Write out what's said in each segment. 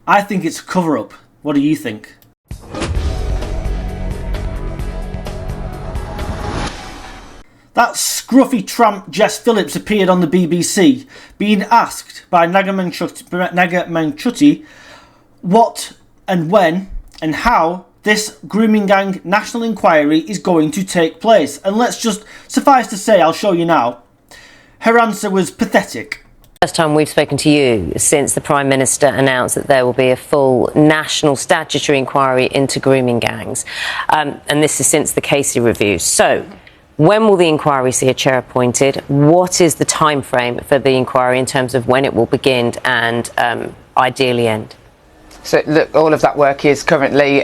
I think it's a cover-up. What do you think? That scruffy tramp Jess Phillips appeared on the BBC, being asked by Naga Manchuti what and when and how this grooming gang national inquiry is going to take place. And let's just suffice to say, I'll show you now, her answer was pathetic. First time we've spoken to you since the Prime Minister announced that there will be a full national statutory inquiry into grooming gangs. And this is since the Casey review. So, when will the inquiry see a chair appointed? What is the time frame for the inquiry in terms of when it will begin and ideally end? So look, all of that work is currently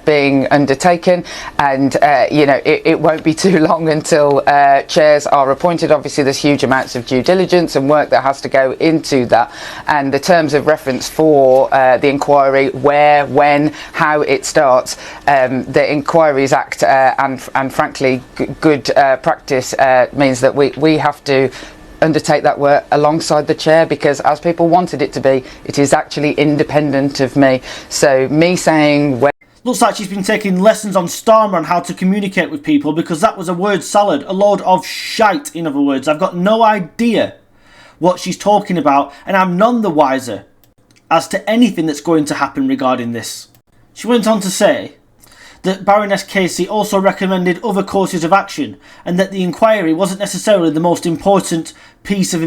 being undertaken, and it won't be too long until chairs are appointed. Obviously there's huge amounts of due diligence and work that has to go into that, and the terms of reference for the inquiry, where, when, how it starts, the Inquiries Act and frankly good practice means that we have to undertake that work alongside the chair, because as people wanted it to be, it is actually independent of me. So me saying when... Looks like she's been taking lessons on Starmer on how to communicate with people, because that was a word salad, a load of shite, in other words. I've got no idea what she's talking about, and I'm none the wiser as to anything that's going to happen regarding this. She went on to say that Baroness Casey also recommended other courses of action, and that the inquiry wasn't necessarily the most important piece of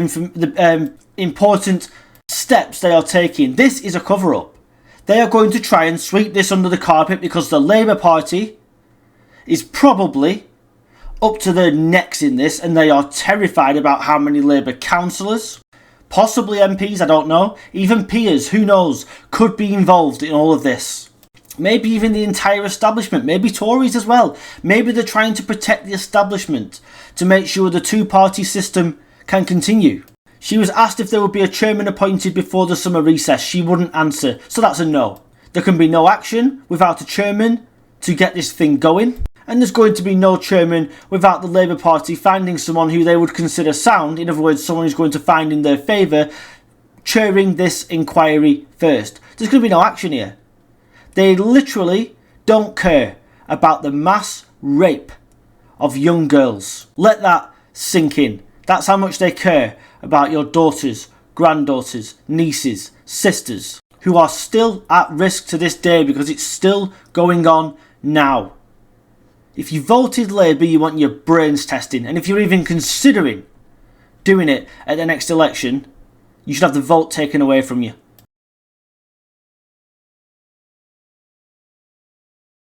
important steps they are taking. This is a cover-up. They are going to try and sweep this under the carpet because the Labour Party is probably up to their necks in this, and they are terrified about how many Labour councillors, possibly MPs, I don't know, even peers, who knows, could be involved in all of this. Maybe even the entire establishment, maybe Tories as well. Maybe they're trying to protect the establishment to make sure the two-party system can continue. She was asked if there would be a chairman appointed before the summer recess. She wouldn't answer, so that's a no. There can be no action without a chairman to get this thing going, and there's going to be no chairman without the Labour Party finding someone who they would consider sound, in other words, someone who's going to find in their favour, chairing this inquiry first. There's going to be no action here. They literally don't care about the mass rape of young girls. Let that sink in. That's how much they care about your daughters, granddaughters, nieces, sisters, who are still at risk to this day because it's still going on now. If you voted Labour, you want your brains testing. And if you're even considering doing it at the next election, you should have the vote taken away from you.